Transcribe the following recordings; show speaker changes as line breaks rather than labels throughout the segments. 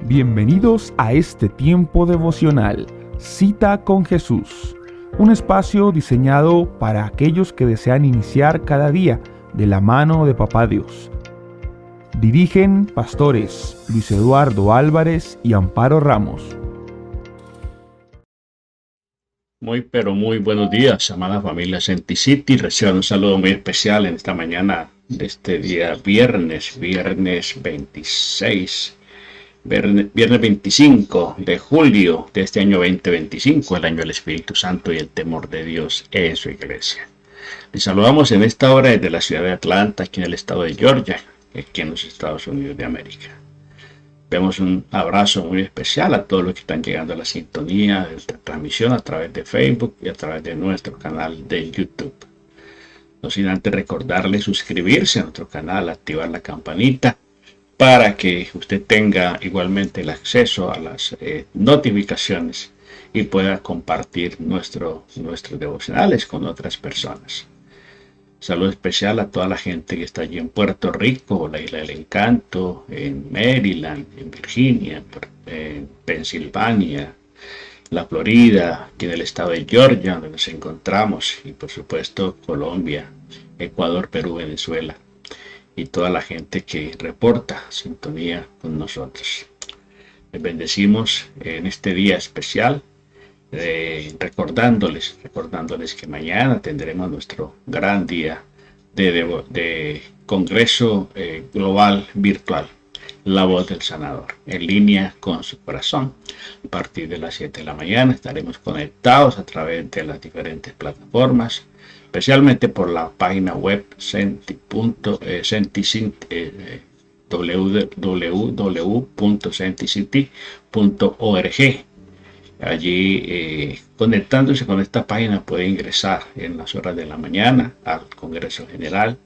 Bienvenidos a este tiempo devocional, Cita con Jesús, un espacio diseñado para aquellos que desean iniciar cada día de la mano de Papá Dios. Dirigen pastores Luis Eduardo Álvarez y Amparo Ramos.
Muy buenos días, amada familia Senti City. Reciban un saludo muy especial en esta mañana de este día viernes 25 de julio de este año 2025, el año del Espíritu Santo y el temor de Dios en su iglesia. Les saludamos en esta hora desde la ciudad de Atlanta, aquí en el estado de Georgia, aquí en los Estados Unidos de América. Vemos un abrazo muy especial a todos los que están llegando a la sintonía de esta transmisión a través de Facebook y a través de nuestro canal de YouTube. No sin antes recordarles suscribirse a nuestro canal, activar la campanita para que usted tenga igualmente el acceso a las notificaciones y pueda compartir nuestros devocionales con otras personas. Saludo especial a toda la gente que está allí en Puerto Rico, la Isla del Encanto, en Maryland, en Virginia, en Pensilvania, la Florida, aquí en el estado de Georgia, donde nos encontramos, y por supuesto Colombia, Ecuador, Perú, Venezuela, y toda la gente que reporta sintonía con nosotros. Les bendecimos en este día especial, recordándoles que mañana tendremos nuestro gran día de Congreso Global Virtual, La Voz del Sanador, en línea con su corazón. A partir de las 7 de la mañana estaremos conectados a través de las diferentes plataformas, especialmente por la página web www.senticity.org. Allí, conectándose con esta página, puede ingresar en las horas de la mañana al Congreso General,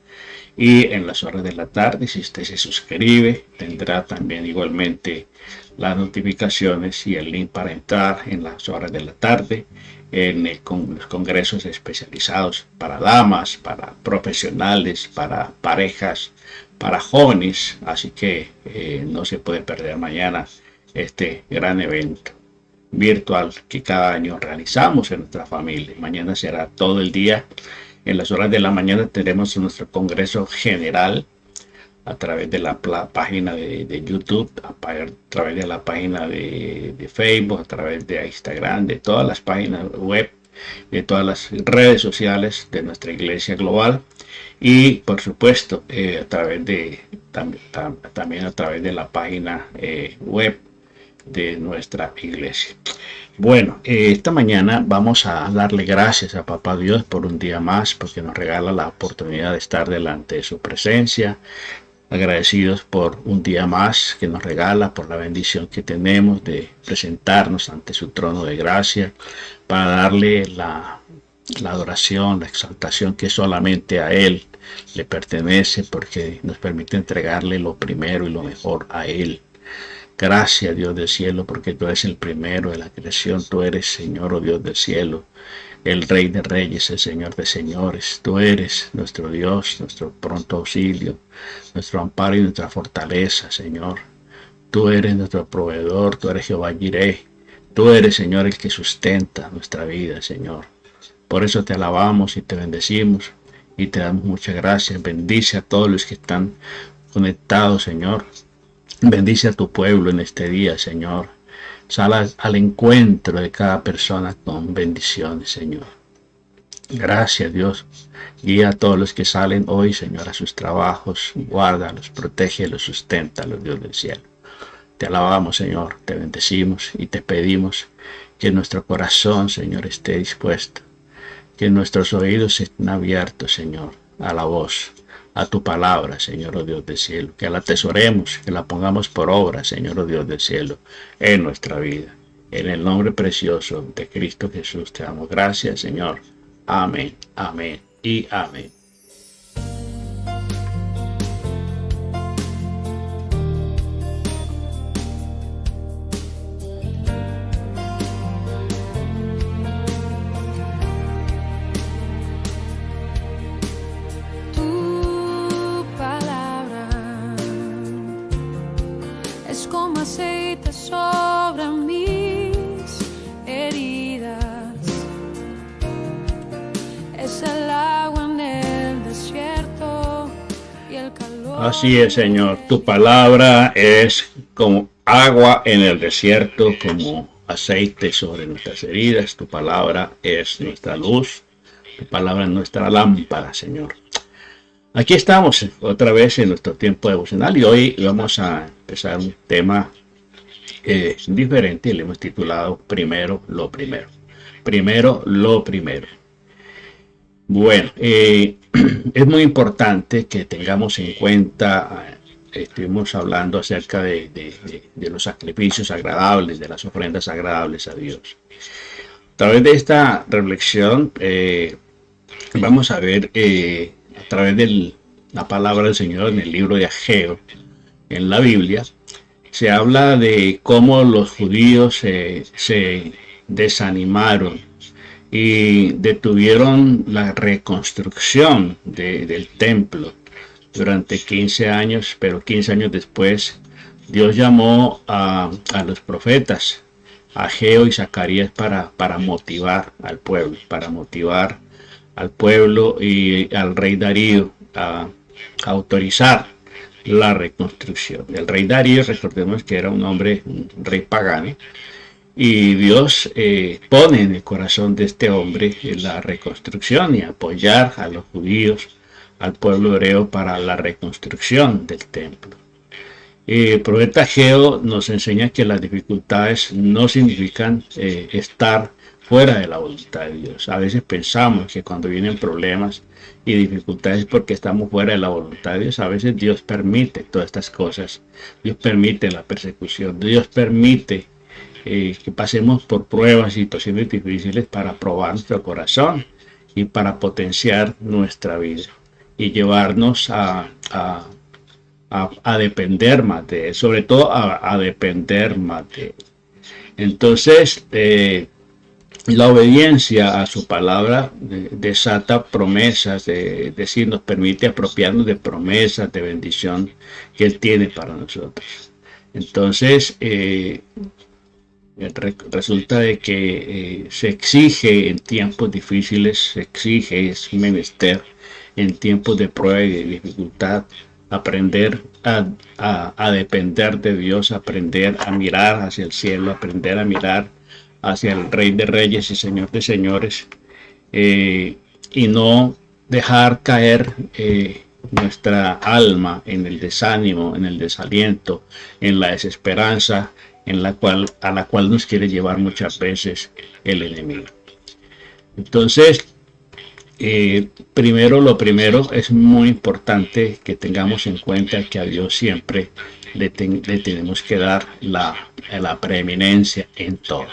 y en las horas de la tarde, si usted se suscribe, tendrá también igualmente las notificaciones y el link para entrar en las horas de la tarde en los congresos especializados para damas, para profesionales, para parejas, para jóvenes. Así que no se puede perder mañana este gran evento virtual que cada año realizamos en nuestra familia. Mañana será todo el día. En las horas de la mañana tendremos nuestro Congreso General a través de la página de YouTube, a través de la página de Facebook, a través de Instagram, de todas las páginas web, de todas las redes sociales de nuestra Iglesia Global, y por supuesto también a través de la página web de nuestra iglesia. Bueno, esta mañana vamos a darle gracias a Papá Dios por un día más, porque nos regala la oportunidad de estar delante de su presencia. Agradecidos por un día más que nos regala, por la bendición que tenemos de presentarnos ante su trono de gracia, para darle la adoración, la exaltación que solamente a Él le pertenece, porque nos permite entregarle lo primero y lo mejor a Él. Gracias, Dios del cielo, porque tú eres el primero de la creación. Tú eres, Señor, oh Dios del cielo, el Rey de Reyes, el Señor de Señores. Tú eres nuestro Dios, nuestro pronto auxilio, nuestro amparo y nuestra fortaleza, Señor. Tú eres nuestro proveedor, tú eres Jehová Jireh. Tú eres, Señor, el que sustenta nuestra vida, Señor. Por eso te alabamos y te bendecimos y te damos muchas gracias. Bendice a todos los que están conectados, Señor. Bendice a tu pueblo en este día, Señor. Sal al encuentro de cada persona con bendiciones, Señor. Gracias, Dios. Guía a todos los que salen hoy, Señor, a sus trabajos. Guárdalos, protégelos, susténtalos, Dios del cielo. Te alabamos, Señor. Te bendecimos y te pedimos que nuestro corazón, Señor, esté dispuesto. Que nuestros oídos estén abiertos, Señor, a la voz, a tu palabra, Señor, oh Dios del cielo, que la atesoremos, que la pongamos por obra, Señor, oh Dios del cielo, en nuestra vida. En el nombre precioso de Cristo Jesús te damos gracias, Señor. Amén, amén y amén.
Es como aceite sobre mis heridas. Es el agua en el desierto y el calor.
Así es, Señor. Tu palabra es como agua en el desierto, como aceite sobre nuestras heridas. Tu palabra es nuestra luz. Tu palabra es nuestra lámpara, Señor. Aquí estamos otra vez en nuestro tiempo devocional y hoy vamos a empezar un tema diferente. Le hemos titulado Primero lo Primero. Primero lo Primero. Bueno, es muy importante que tengamos en cuenta, estuvimos hablando acerca de los sacrificios agradables, de las ofrendas agradables a Dios. A través de esta reflexión vamos a ver a través de la palabra del Señor en el libro de Ageo, en la Biblia, se habla de cómo los judíos se desanimaron y detuvieron la reconstrucción del templo durante 15 años, pero 15 años después Dios llamó a los profetas, Ageo y Zacarías, para motivar al pueblo y al rey Darío a autorizar la reconstrucción. El rey Darío, recordemos que era un rey pagano, y Dios pone en el corazón de este hombre la reconstrucción y apoyar a los judíos, al pueblo hebreo, para la reconstrucción del templo. El profeta Ageo nos enseña que las dificultades no significan estar fuera de la voluntad de Dios. A veces pensamos que cuando vienen problemas y dificultades es porque estamos fuera de la voluntad de Dios. A veces Dios permite todas estas cosas. Dios permite la persecución. Dios permite que pasemos por pruebas y situaciones difíciles para probar nuestro corazón y para potenciar nuestra vida y llevarnos a depender más de Él, sobre todo a depender más de Él. Entonces, la obediencia a su palabra desata promesas, es decir, nos permite apropiarnos de promesas de bendición que Él tiene para nosotros. Entonces, resulta de que se exige en tiempos difíciles, es menester en tiempos de prueba y de dificultad, aprender a depender de Dios, aprender a mirar hacia el cielo, aprender a mirar hacia el Rey de Reyes y Señor de Señores, y no dejar caer nuestra alma en el desánimo, en el desaliento, en la desesperanza, a la cual nos quiere llevar muchas veces el enemigo. Entonces, lo primero es muy importante que tengamos en cuenta que a Dios siempre le tenemos que dar la preeminencia en todo.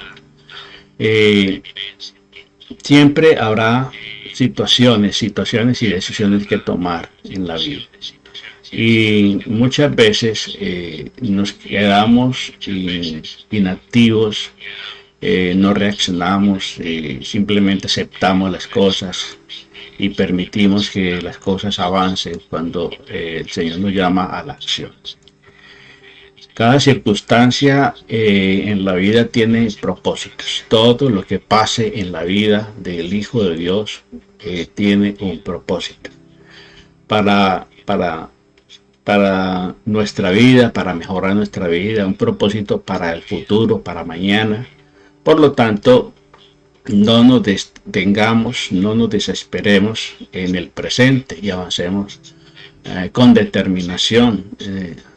Siempre habrá situaciones y decisiones que tomar en la vida. Y muchas veces nos quedamos inactivos, no reaccionamos, simplemente aceptamos las cosas y permitimos que las cosas avancen cuando el Señor nos llama a la acción. Cada circunstancia en la vida tiene propósitos. Todo lo que pase en la vida del Hijo de Dios tiene un propósito. Para nuestra vida, para mejorar nuestra vida, un propósito para el futuro, para mañana. Por lo tanto, no nos detengamos, no nos desesperemos en el presente y avancemos con determinación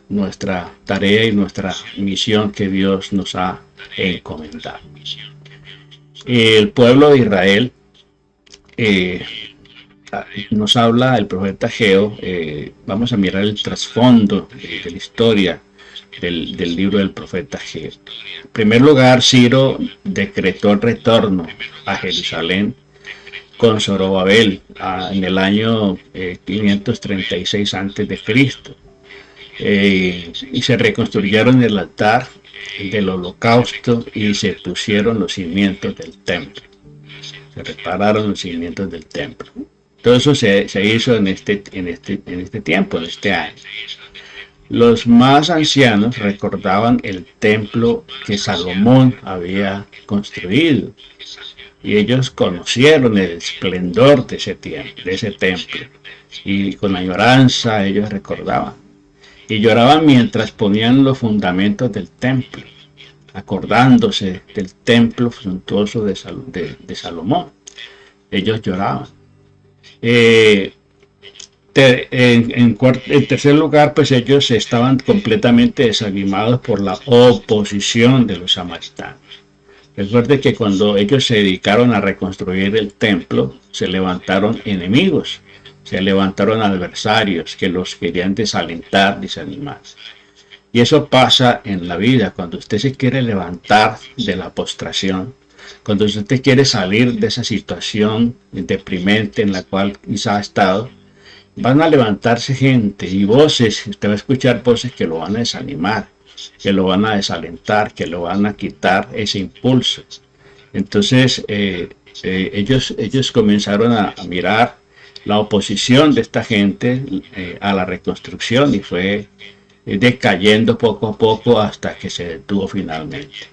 nuestra tarea y nuestra misión que Dios nos ha encomendado. El pueblo de Israel nos habla el profeta Ageo. Vamos a mirar el trasfondo de la historia del libro del profeta Ageo. En primer lugar, Ciro decretó el retorno a Jerusalén con Zorobabel en el año 536 a.C. Y se reconstruyeron el altar del holocausto y se pusieron los cimientos del templo. Se repararon los cimientos del templo. Todo eso se hizo en este tiempo, en este año. Los más ancianos recordaban el templo que Salomón había construido y ellos conocieron el esplendor de ese templo y con añoranza ellos recordaban y lloraban mientras ponían los fundamentos del templo, acordándose del templo suntuoso de Salomón. Ellos lloraban. En tercer lugar, pues ellos estaban completamente desanimados por la oposición de los samaritanos. Recuerde que cuando ellos se dedicaron a reconstruir el templo, se levantaron enemigos, se levantaron adversarios que los querían desalentar, desanimar. Y eso pasa en la vida, cuando usted se quiere levantar de la postración, cuando usted quiere salir de esa situación deprimente en la cual quizá ha estado, van a levantarse gente y voces, usted va a escuchar voces que lo van a desanimar, que lo van a desalentar, que lo van a quitar ese impulso. Entonces ellos comenzaron a mirar la oposición de esta gente a la reconstrucción y fue decayendo poco a poco hasta que se detuvo finalmente.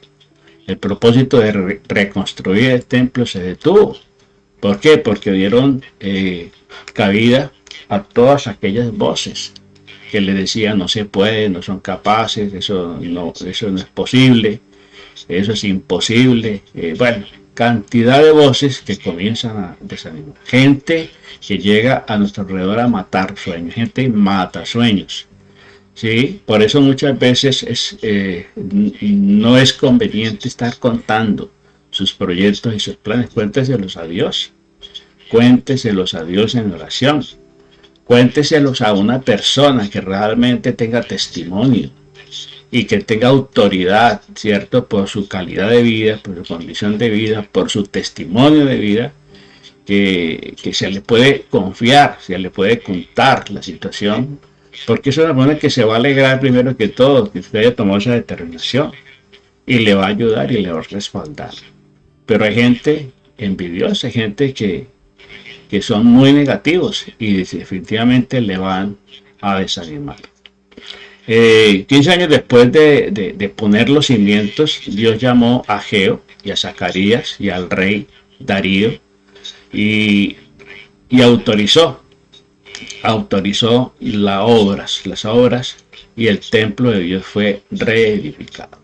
El propósito de reconstruir el templo se detuvo. ¿Por qué? Porque dieron cabida a todas aquellas voces que le decían no se puede, no son capaces, eso no es posible, eso es imposible. Bueno, cantidad de voces que comienzan a desanimar. Gente que llega a nuestro alrededor a matar sueños, gente mata sueños. ¿Sí? Por eso muchas veces no es conveniente estar contando sus proyectos y sus planes. Cuénteselos a Dios. Cuénteselos a Dios en oración. Cuénteselos a una persona que realmente tenga testimonio y que tenga autoridad, ¿cierto? Por su calidad de vida, por su condición de vida, por su testimonio de vida, que se le puede confiar, se le puede contar la situación, porque es una persona que se va a alegrar primero que todo, que usted haya tomado esa determinación y le va a ayudar y le va a respaldar. Pero hay gente envidiosa, hay gente que son muy negativos y definitivamente le van a desanimar. 15 años después de poner los cimientos, Dios llamó a Ageo y a Zacarías y al rey Darío y autorizó las obras y el templo de Dios fue reedificado.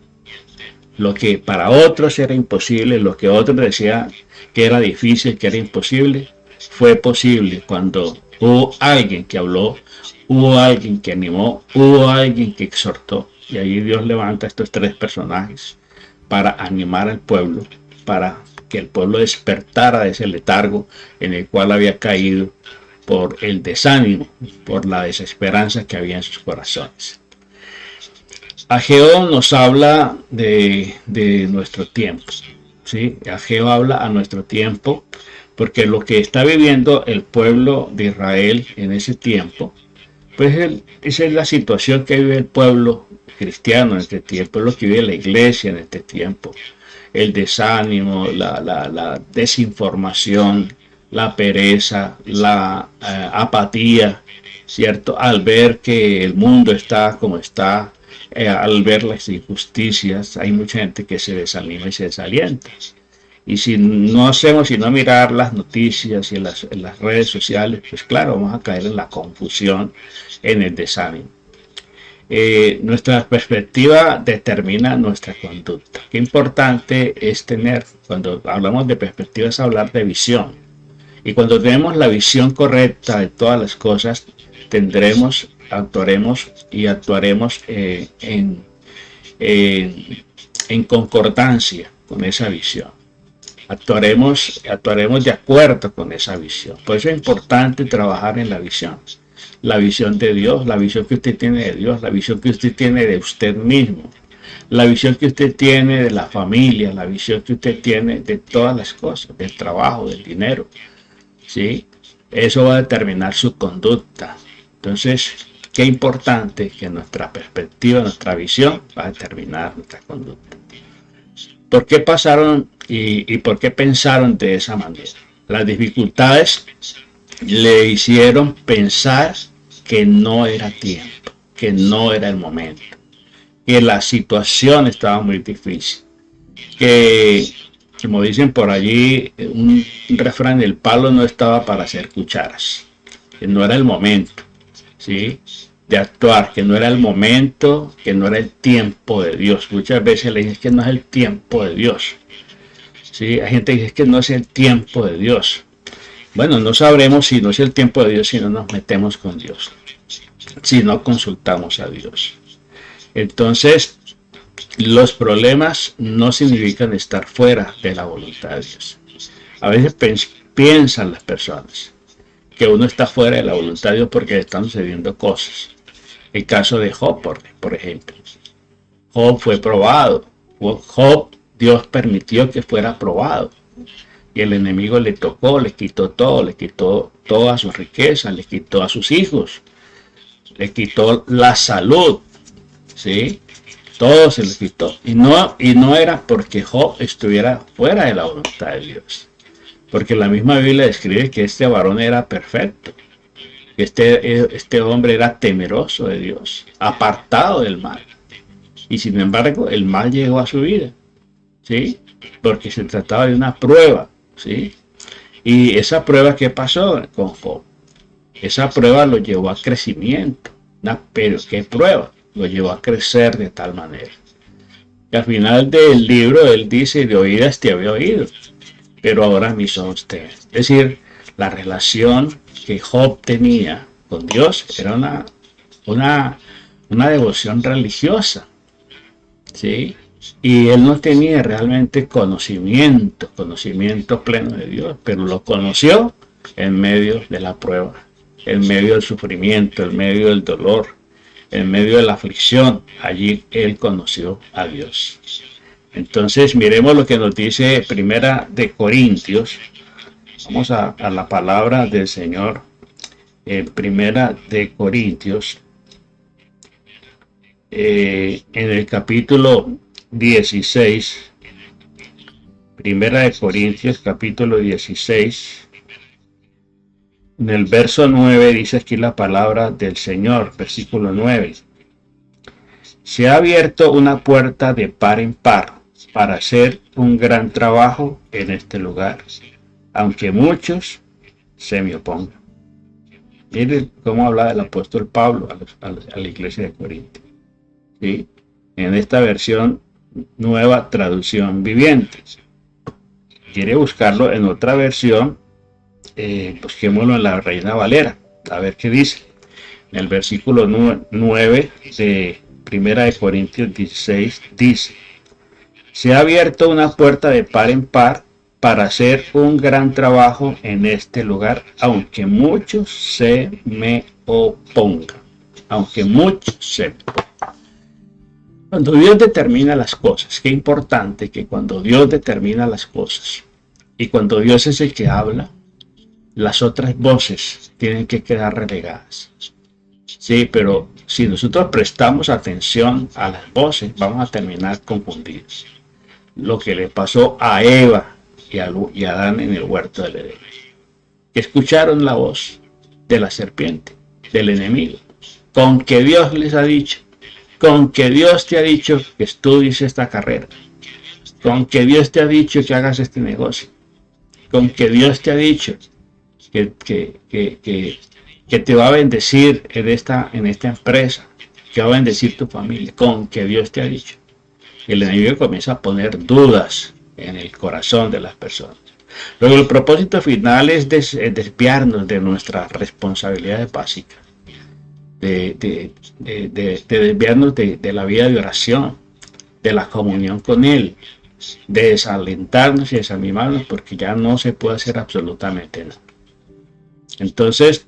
Lo que para otros era imposible, lo que otros decían que era difícil, que era imposible, fue posible cuando hubo alguien que habló, hubo alguien que animó, hubo alguien que exhortó. Y ahí Dios levanta a estos tres personajes para animar al pueblo, para que el pueblo despertara de ese letargo en el cual había caído por el desánimo, por la desesperanza que había en sus corazones. Ageo nos habla de nuestro tiempo, ¿sí? Ageo habla a nuestro tiempo porque lo que está viviendo el pueblo de Israel en ese tiempo, pues esa es la situación que vive el pueblo cristiano en este tiempo, es lo que vive la iglesia en este tiempo. El desánimo, la desinformación, la pereza, la apatía, ¿cierto? Al ver que el mundo está como está, al ver las injusticias, hay mucha gente que se desanima y se desalienta. Y si no hacemos sino mirar las noticias y en las redes sociales, pues claro, vamos a caer en la confusión, en el desánimo. Nuestra perspectiva determina nuestra conducta. Qué importante es tener, cuando hablamos de perspectiva, es hablar de visión. Y cuando tenemos la visión correcta de todas las cosas, actuaremos en concordancia con esa visión. Actuaremos de acuerdo con esa visión. Por eso es importante trabajar en la visión de Dios, la visión que usted tiene de Dios, la visión que usted tiene de usted mismo, la visión que usted tiene de la familia, la visión que usted tiene de todas las cosas, del trabajo, del dinero, ¿sí? Eso va a determinar su conducta. Entonces, qué importante que nuestra perspectiva, nuestra visión va a determinar nuestra conducta. ¿Por qué pasaron y por qué pensaron de esa manera? Las dificultades le hicieron pensar que no era tiempo. que no era el momento, que la situación estaba muy difícil, que, como dicen por allí, un refrán, el palo no estaba para hacer cucharas, que no era el momento, ¿sí?, de actuar, que no era el momento, que no era el tiempo de Dios. Muchas veces le dicen que no es el tiempo de Dios, ¿sí? Hay gente que dice que no es el tiempo de Dios. Bueno, no sabremos si no es el tiempo de Dios si no nos metemos con Dios, si no consultamos a Dios. Entonces, los problemas no significan estar fuera de la voluntad de Dios. A veces piensan las personas que uno está fuera de la voluntad de Dios porque le están sucediendo cosas. El caso de Job, por ejemplo. Job fue probado. Job, Dios permitió que fuera probado. Y el enemigo le tocó, le quitó todo, le quitó toda su riqueza, le quitó a sus hijos, le quitó la salud, ¿sí? Todo se le quitó. Y no era porque Job estuviera fuera de la voluntad de Dios. Porque la misma Biblia describe que este varón era perfecto. Este hombre era temeroso de Dios, apartado del mal. Y sin embargo, el mal llegó a su vida, ¿sí? Porque se trataba de una prueba, ¿sí? Y esa prueba, ¿qué pasó con Job? Esa prueba lo llevó a crecimiento. Pero ¿qué prueba? Lo llevó a crecer de tal manera. Y al final del libro, él dice, de oídas te había oído, pero ahora mis ojos te ven. Es decir, la relación que Job tenía con Dios era una devoción religiosa, ¿sí? Y él no tenía realmente conocimiento pleno de Dios, pero lo conoció en medio de la prueba, en medio del sufrimiento, en medio del dolor, en medio de la aflicción. Allí él conoció a Dios. Entonces miremos lo que nos dice Primera de Corintios. Vamos a la palabra del Señor. Primera de Corintios, en el capítulo 16. Primera de Corintios, capítulo 16. En el verso 9 dice aquí la palabra del Señor, versículo 9. Se ha abierto una puerta de par en par para hacer un gran trabajo en este lugar, aunque muchos se me opongan. Miren cómo habla el apóstol Pablo a la iglesia de Corinto, ¿sí? En esta versión nueva traducción viviente. Quiere buscarlo en otra versión, busquémoslo en la Reina Valera, a ver qué dice. En el versículo 9 de Primera de Corintios 16 dice: se ha abierto una puerta de par en par para hacer un gran trabajo en este lugar, aunque muchos se me opongan. Aunque muchos se me opongan. Cuando Dios determina las cosas, qué importante que cuando Dios determina las cosas y cuando Dios es el que habla, las otras voces tienen que quedar relegadas. Sí, pero si nosotros prestamos atención a las voces, vamos a terminar confundidos. Lo que le pasó a Eva y a Adán en el huerto del Edén. Escucharon la voz de la serpiente, del enemigo, con que Dios les ha dicho, con que Dios te ha dicho que estudies esta carrera, con que Dios te ha dicho que hagas este negocio, con que Dios te ha dicho que te va a bendecir en esta empresa, que va a bendecir tu familia, con que Dios te ha dicho. Y el enemigo comienza a poner dudas en el corazón de las personas. Luego el propósito final es desviarnos de nuestras responsabilidades básicas, de desviarnos de la vida de oración, de la comunión con Él, de desalentarnos y desanimarnos porque ya no se puede hacer absolutamente nada. Entonces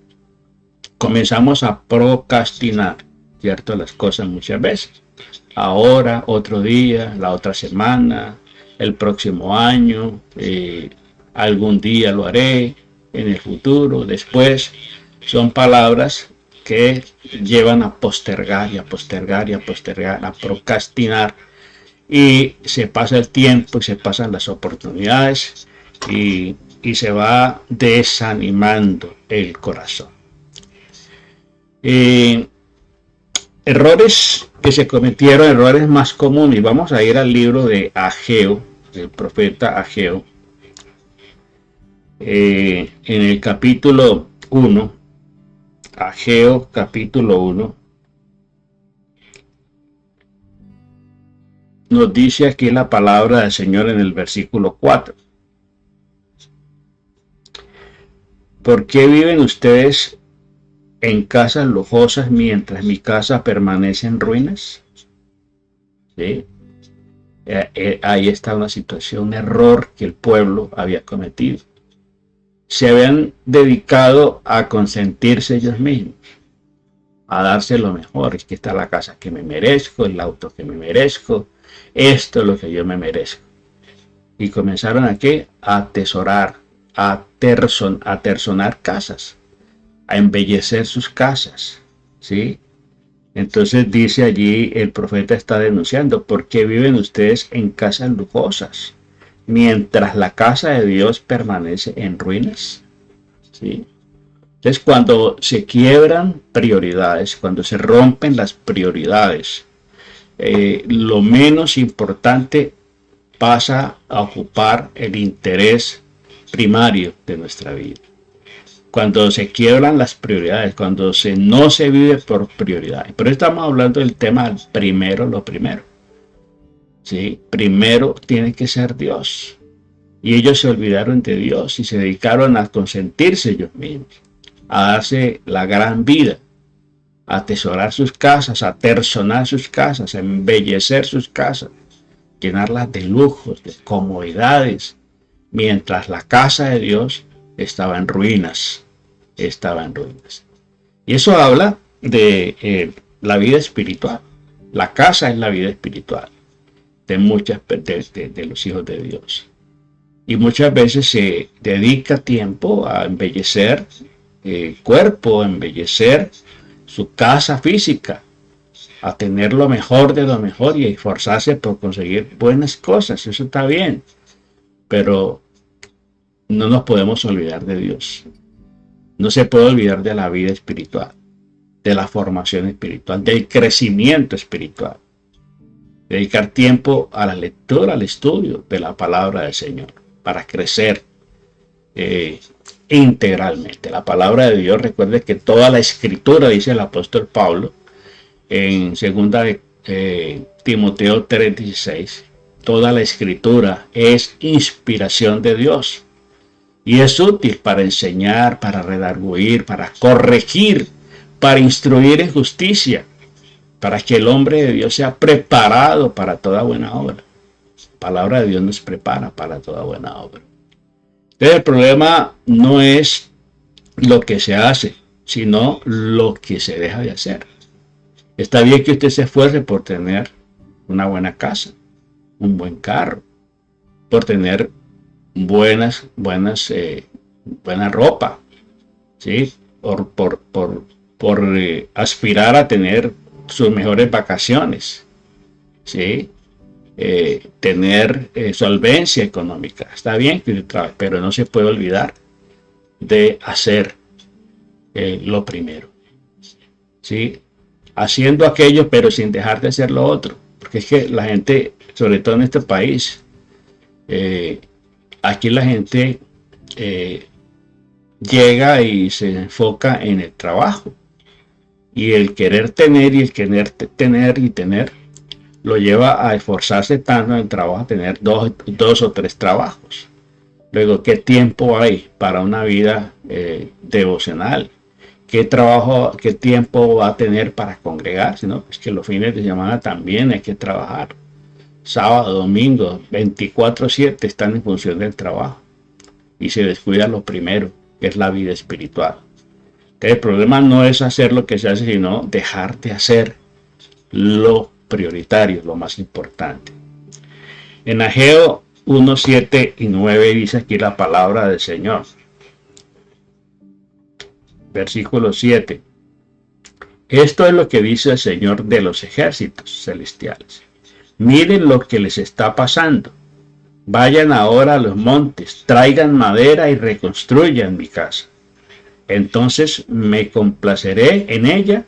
comenzamos a procrastinar, ¿cierto? Las cosas muchas veces. Ahora, otro día, la otra semana, el próximo año, algún día lo haré, en el futuro, después. Son palabras que llevan a postergar y a postergar y a postergar, a procrastinar. Y se pasa el tiempo y se pasan las oportunidades y se va desanimando el corazón. errores que se cometieron, errores más comunes. Vamos a ir al libro de Ageo, del profeta Ageo, en el capítulo 1, Ageo capítulo 1, nos dice aquí la palabra del Señor en el versículo 4. ¿Por qué viven ustedes en casas lujosas mientras mi casa permanece en ruinas? ¿Sí? Ahí está una situación, un error que el pueblo había cometido. Se habían dedicado a consentirse ellos mismos, a darse lo mejor. Es que está la casa que me merezco, el auto que me merezco, esto es lo que yo me merezco. Y comenzaron a ¿qué? A atesorar, a atersonar casas, a embellecer sus casas, ¿sí? Entonces dice allí, el profeta está denunciando, ¿por qué viven ustedes en casas lujosas mientras la casa de Dios permanece en ruinas? ¿Sí? Entonces, cuando se quiebran prioridades, cuando se rompen las prioridades, lo menos importante pasa a ocupar el interés primario de nuestra vida. Cuando se quiebran las prioridades, cuando no se vive por prioridades. Pero estamos hablando del tema primero, lo primero. ¿Sí? Primero tiene que ser Dios. Y ellos se olvidaron de Dios y se dedicaron a consentirse ellos mismos, a darse la gran vida, a atesorar sus casas, a atersonar sus casas, a embellecer sus casas, llenarlas de lujos, de comodidades, mientras la casa de Dios estaba en ruinas. Y eso habla de la vida espiritual. La casa es la vida espiritual de muchas de los hijos de Dios. Y muchas veces se dedica tiempo a embellecer el cuerpo, a embellecer su casa física, a tener lo mejor de lo mejor y a esforzarse por conseguir buenas cosas. Eso está bien, pero no nos podemos olvidar de Dios. No se puede olvidar de la vida espiritual, de la formación espiritual, del crecimiento espiritual. Dedicar tiempo a la lectura, al estudio de la palabra del Señor, para crecer integralmente. La palabra de Dios, recuerde que toda la escritura, dice el apóstol Pablo, en 2 Timoteo 3:16, toda la escritura es inspiración de Dios. Y es útil para enseñar, para redarguir, para corregir, para instruir en justicia, para que el hombre de Dios sea preparado para toda buena obra. La palabra de Dios nos prepara para toda buena obra. Entonces el problema no es lo que se hace, sino lo que se deja de hacer. Está bien que usted se esfuerce por tener una buena casa, un buen carro, por tener buena ropa, ¿sí? Por aspirar a tener sus mejores vacaciones, ¿sí? Tener solvencia económica. Está bien que trabaje, pero no se puede olvidar de hacer lo primero, ¿sí? Haciendo aquello, pero sin dejar de hacer lo otro. Porque es que la gente, sobre todo en este país, aquí la gente llega y se enfoca en el trabajo. Y el querer tener y el querer tener lo lleva a esforzarse tanto en el trabajo, a tener dos o tres trabajos. Luego, ¿qué tiempo hay para una vida devocional? ¿Qué tiempo va a tener para congregarse? ¿No? Es que los fines de semana también hay que trabajar. Sábado, domingo, 24/7 están en función del trabajo. Y se descuida lo primero, que es la vida espiritual. Entonces, el problema no es hacer lo que se hace, sino dejar de hacer lo prioritario, lo más importante. En Ageo 1, 7 y 9 dice aquí la palabra del Señor. Versículo 7. Esto es lo que dice el Señor de los ejércitos celestiales. Miren lo que les está pasando. Vayan ahora a los montes, traigan madera y reconstruyan mi casa. Entonces me complaceré en ella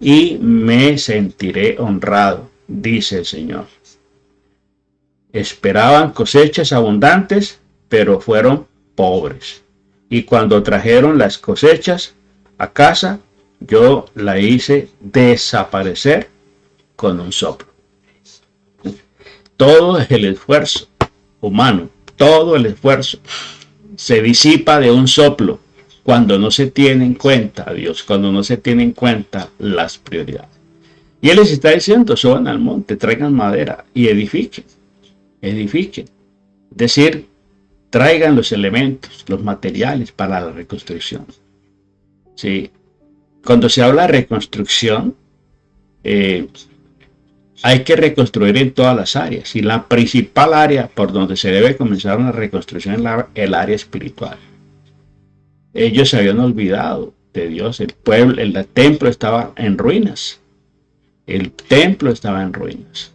y me sentiré honrado, dice el Señor. Esperaban cosechas abundantes, pero fueron pobres. Y cuando trajeron las cosechas a casa, yo la hice desaparecer con un soplo. Todo el esfuerzo humano, todo el esfuerzo se disipa de un soplo cuando no se tiene en cuenta a Dios, cuando no se tiene en cuenta las prioridades. Y Él les está diciendo, suban al monte, traigan madera y edifiquen. Edifiquen. Es decir, traigan los elementos, los materiales para la reconstrucción. ¿Sí? Cuando se habla de reconstrucción, hay que reconstruir en todas las áreas. Y la principal área por donde se debe comenzar una reconstrucción es el área espiritual. Ellos se habían olvidado de Dios. El pueblo, el templo estaba en ruinas. El templo estaba en ruinas.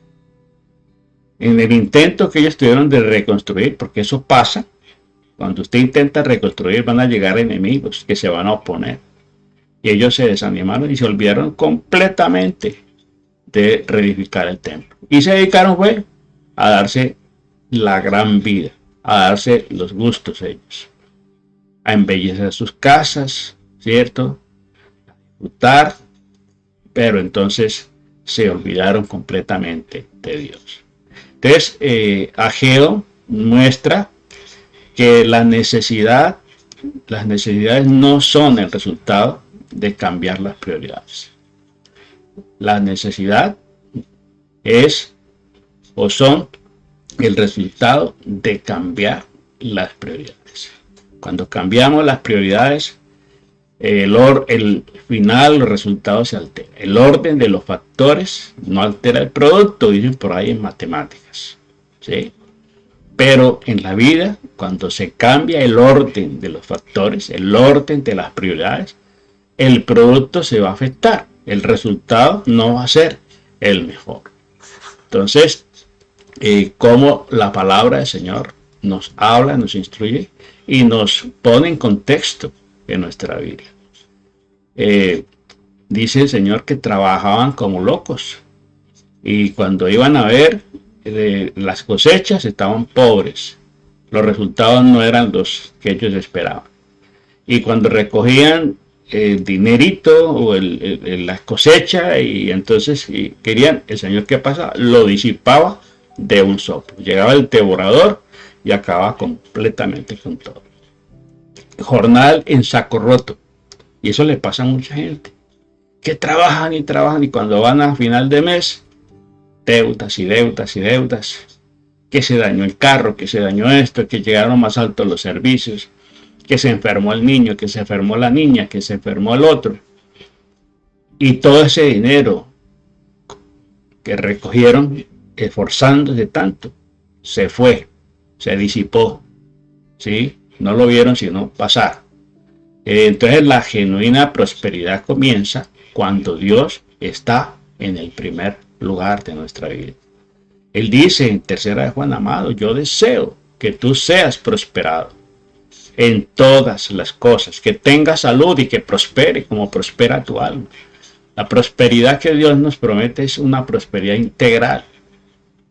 En el intento que ellos tuvieron de reconstruir, porque eso pasa, cuando usted intenta reconstruir van a llegar enemigos que se van a oponer. Y ellos se desanimaron y se olvidaron completamente de reedificar el templo. Y se dedicaron fue a darse la gran vida, a darse los gustos ellos, a embellecer sus casas, ¿cierto? A disfrutar, pero entonces se olvidaron completamente de Dios. Entonces, Ageo muestra que las necesidades no son el resultado de cambiar las prioridades. La necesidad es o son el resultado de cambiar las prioridades. Cuando cambiamos las prioridades, el final, los resultados se alteran. El orden de los factores no altera el producto, dicen por ahí en matemáticas, ¿sí? Pero en la vida, cuando se cambia el orden de los factores, el orden de las prioridades, el producto se va a afectar. El resultado no va a ser el mejor. Entonces, como la palabra del Señor nos habla, nos instruye y nos pone en contexto en nuestra vida. Dice el Señor que trabajaban como locos y cuando iban a ver las cosechas estaban pobres. Los resultados no eran los que ellos esperaban. Y cuando recogían el dinerito o la cosecha y entonces querían, el Señor, ¿qué pasa? Lo disipaba de un soplo. Llegaba el devorador y acababa completamente con todo. Jornal en saco roto. Y eso le pasa a mucha gente que trabajan y trabajan y cuando van a final de mes, deudas y deudas y deudas, que se dañó el carro, que se dañó esto, que llegaron más altos los servicios, que se enfermó el niño, que se enfermó la niña, que se enfermó el otro. Y todo ese dinero que recogieron esforzándose tanto, se fue, se disipó, ¿sí? No lo vieron sino pasar. Entonces la genuina prosperidad comienza cuando Dios está en el primer lugar de nuestra vida. Él dice en 3 de Juan, amado, yo deseo que tú seas prosperado en todas las cosas, que tengas salud y que prospere como prospera tu alma. La prosperidad que Dios nos promete es una prosperidad integral,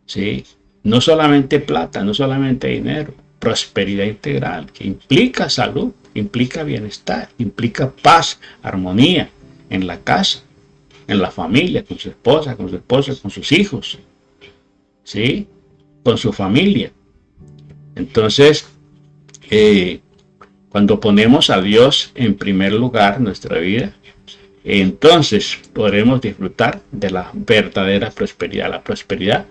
¿sí? No solamente plata, no solamente dinero, prosperidad integral, que implica salud, implica bienestar, implica paz, armonía en la casa, en la familia, con su esposa, con su esposo, con sus hijos, ¿sí? Con su familia. Entonces, cuando ponemos a Dios en primer lugar en nuestra vida, entonces podremos disfrutar de la verdadera prosperidad, la prosperidad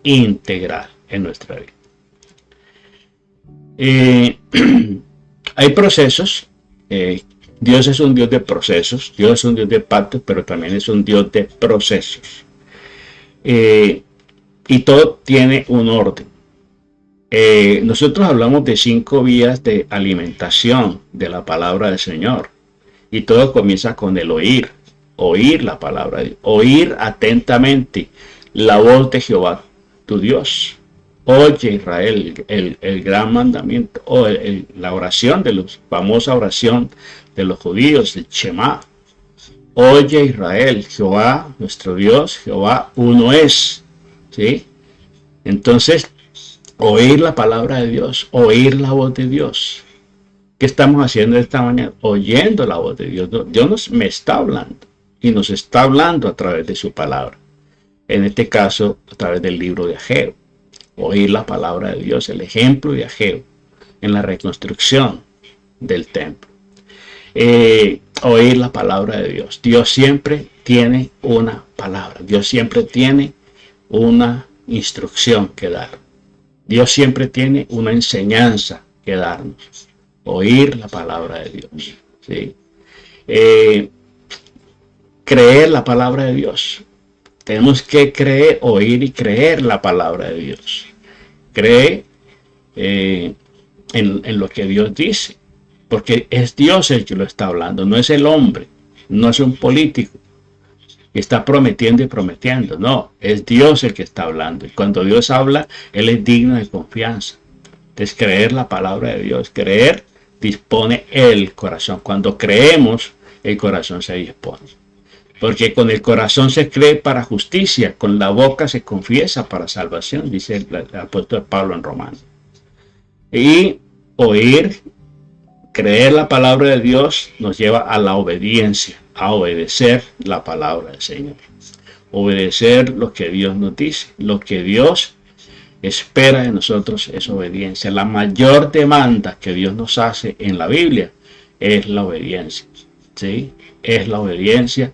integral en nuestra vida. Hay procesos. Dios es un Dios de procesos, Dios es un Dios de pactos, pero también es un Dios de procesos. Y todo tiene un orden. Nosotros hablamos de 5 vías de alimentación de la palabra del Señor. Y todo comienza con el oír. Oír la palabra de Dios. Oír atentamente la voz de Jehová, tu Dios. Oye Israel, el gran mandamiento, o la oración de los, famosa oración de los judíos, el Shema. Oye Israel, Jehová, nuestro Dios, Jehová, uno es. ¿Sí? Entonces, oír la palabra de Dios, oír la voz de Dios. ¿Qué estamos haciendo esta mañana? Oyendo la voz de Dios. Dios me está hablando y nos está hablando a través de su palabra. En este caso, a través del libro de Ageo. Oír la palabra de Dios, el ejemplo de Ageo en la reconstrucción del templo. Oír la palabra de Dios. Dios siempre tiene una palabra. Dios siempre tiene una instrucción que dar. Dios siempre tiene una enseñanza que darnos. Oír la palabra de Dios. ¿Sí? Creer la palabra de Dios. Tenemos que creer, oír y creer la palabra de Dios. Cree en lo que Dios dice. Porque es Dios el que lo está hablando, no es el hombre, no es un político que está prometiendo y prometiendo. No, es Dios el que está hablando. Y cuando Dios habla, Él es digno de confianza. Entonces, creer la palabra de Dios, creer dispone el corazón. Cuando creemos, el corazón se dispone. Porque con el corazón se cree para justicia, con la boca se confiesa para salvación, dice el apóstol Pablo en Romanos. Y oír, creer la palabra de Dios nos lleva a la obediencia, a obedecer la palabra del Señor. Obedecer lo que Dios nos dice, lo que Dios espera de nosotros es obediencia. La mayor demanda que Dios nos hace en la Biblia es la obediencia. ¿Sí? Es la obediencia.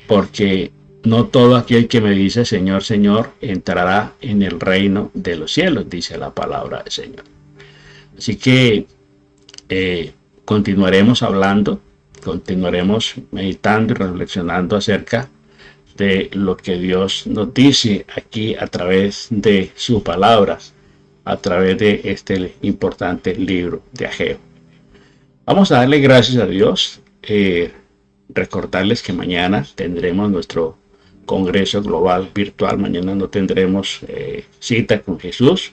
Porque no todo aquel que me dice Señor, Señor, entrará en el reino de los cielos, dice la palabra del Señor. Así que continuaremos hablando, continuaremos meditando y reflexionando acerca de lo que Dios nos dice aquí a través de su palabra, a través de este importante libro de Ageo. Vamos a darle gracias a Dios. Recordarles que mañana tendremos nuestro Congreso Global Virtual. Mañana no tendremos cita con Jesús.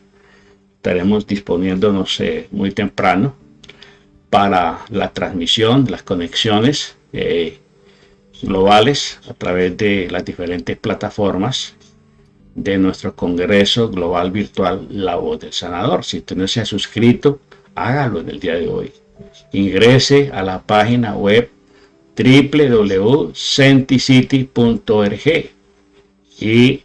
Estaremos disponiéndonos muy temprano para la transmisión, las conexiones globales a través de las diferentes plataformas de nuestro Congreso Global Virtual La Voz del Sanador. Si usted no se ha suscrito, hágalo en el día de hoy. Ingrese a la página web www.senticity.org y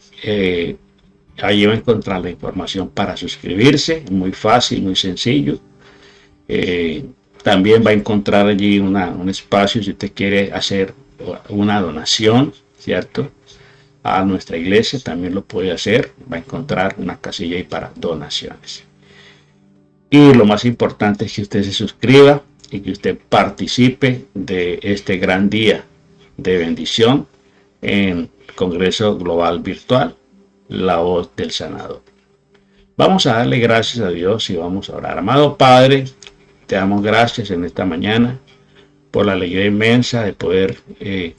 ahí va a encontrar la información para suscribirse, muy fácil, muy sencillo. También va a encontrar allí un espacio si usted quiere hacer una donación, ¿cierto? A nuestra iglesia, también lo puede hacer, va a encontrar una casilla ahí para donaciones. Y lo más importante es que usted se suscriba y que usted participe de este gran día de bendición en Congreso Global Virtual, La Voz del Sanador. Vamos a darle gracias a Dios y vamos a orar. Amado Padre, te damos gracias en esta mañana por la alegría inmensa de poder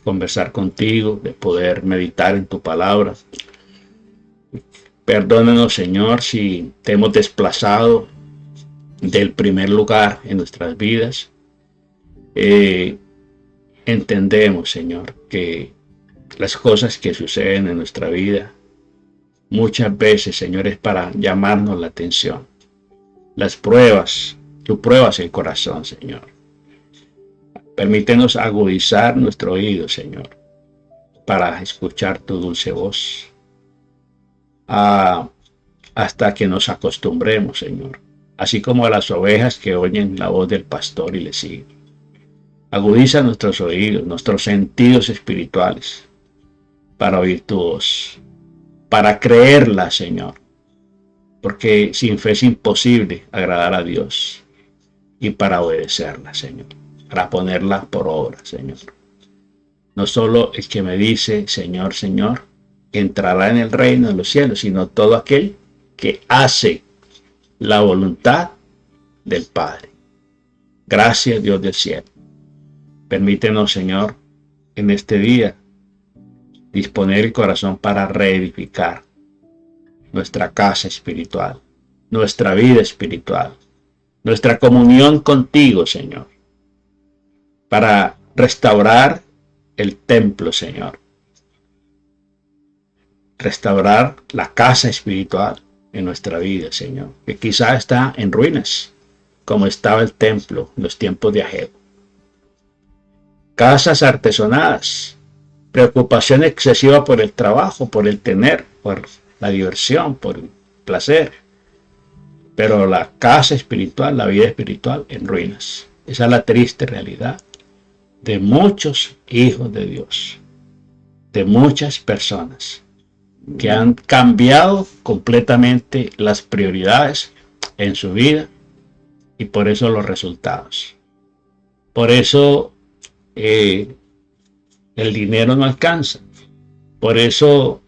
conversar contigo, de poder meditar en tu palabra. Perdónanos, Señor, si te hemos desplazado del primer lugar en nuestras vidas. Entendemos, Señor, que las cosas que suceden en nuestra vida muchas veces, Señor, es para llamarnos la atención. Las pruebas, tú pruebas el corazón, Señor. Permítenos agudizar nuestro oído, Señor, para escuchar tu dulce voz, hasta que nos acostumbremos, Señor, así como a las ovejas que oyen la voz del pastor y le siguen. Agudiza nuestros oídos, nuestros sentidos espirituales, para oír tu voz, para creerla, Señor, porque sin fe es imposible agradar a Dios, y para obedecerla, Señor, para ponerla por obra, Señor. No solo el que me dice, Señor, Señor, entrará en el reino de los cielos, sino todo aquel que hace la voluntad del Padre. Gracias, Dios del cielo. Permítenos, Señor, en este día, disponer el corazón para reedificar nuestra casa espiritual, nuestra vida espiritual, nuestra comunión contigo, Señor, para restaurar el templo, Señor. Restaurar la casa espiritual en nuestra vida, Señor, que quizá está en ruinas, como estaba el templo en los tiempos de Ageo. Casas artesonadas, preocupación excesiva por el trabajo, por el tener, por la diversión, por el placer. Pero la casa espiritual, la vida espiritual en ruinas. Esa es la triste realidad de muchos hijos de Dios, de muchas personas que han cambiado completamente las prioridades en su vida y por eso los resultados. Por eso el dinero no alcanza. Por eso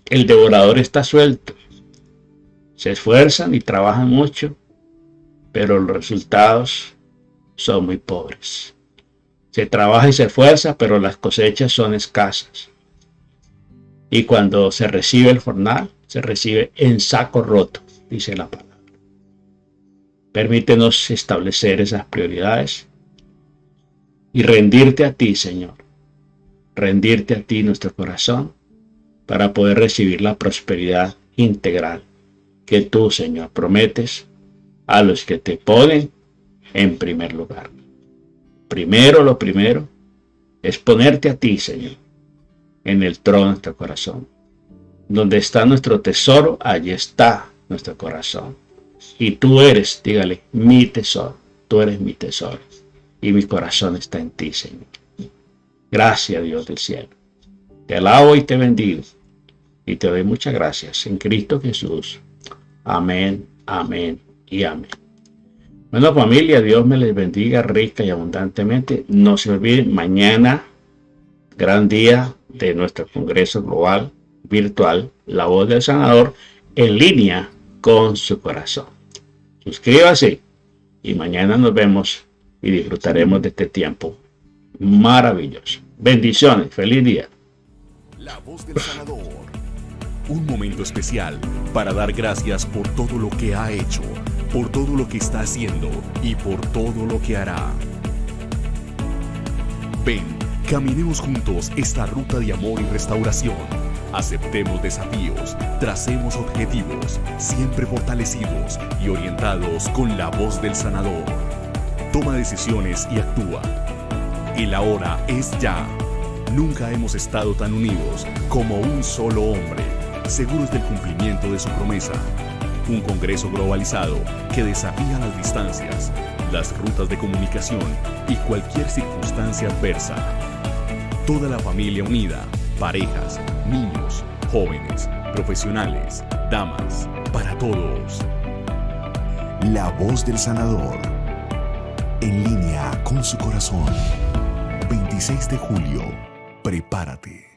el devorador está suelto. Se esfuerzan y trabajan mucho, pero los resultados son muy pobres. Se trabaja y se esfuerza, pero las cosechas son escasas. Y cuando se recibe el jornal, se recibe en saco roto, dice la palabra. Permítenos establecer esas prioridades y rendirte a ti, Señor. Rendirte a ti nuestro corazón para poder recibir la prosperidad integral que tú, Señor, prometes a los que te ponen en primer lugar. Primero, lo primero es ponerte a ti, Señor, en el trono de nuestro corazón. Donde está nuestro tesoro, allí está nuestro corazón. Y tú eres, dígale, mi tesoro. Tú eres mi tesoro. Y mi corazón está en ti, Señor. Gracias, Dios del cielo. Te alabo y te bendigo. Y te doy muchas gracias en Cristo Jesús. Amén, amén y amén. Bueno, familia, Dios me les bendiga rica y abundantemente. No se olviden, mañana, gran día de nuestro Congreso Global Virtual, La Voz del Sanador, en línea con su corazón. Suscríbase y mañana nos vemos y disfrutaremos de este tiempo maravilloso. Bendiciones, feliz día.
La Voz del Sanador. Un momento especial para dar gracias por todo lo que ha hecho, por todo lo que está haciendo y por todo lo que hará. Ven, caminemos juntos esta ruta de amor y restauración. Aceptemos desafíos, tracemos objetivos, siempre fortalecidos y orientados con la voz del sanador. Toma decisiones y actúa. El ahora es ya. Nunca hemos estado tan unidos como un solo hombre, seguros del cumplimiento de su promesa. Un congreso globalizado que desafía las distancias, las rutas de comunicación y cualquier circunstancia adversa. Toda la familia unida, parejas, niños, jóvenes, profesionales, damas, para todos.
La Voz del Sanador. En línea con su corazón. 26 de julio. Prepárate.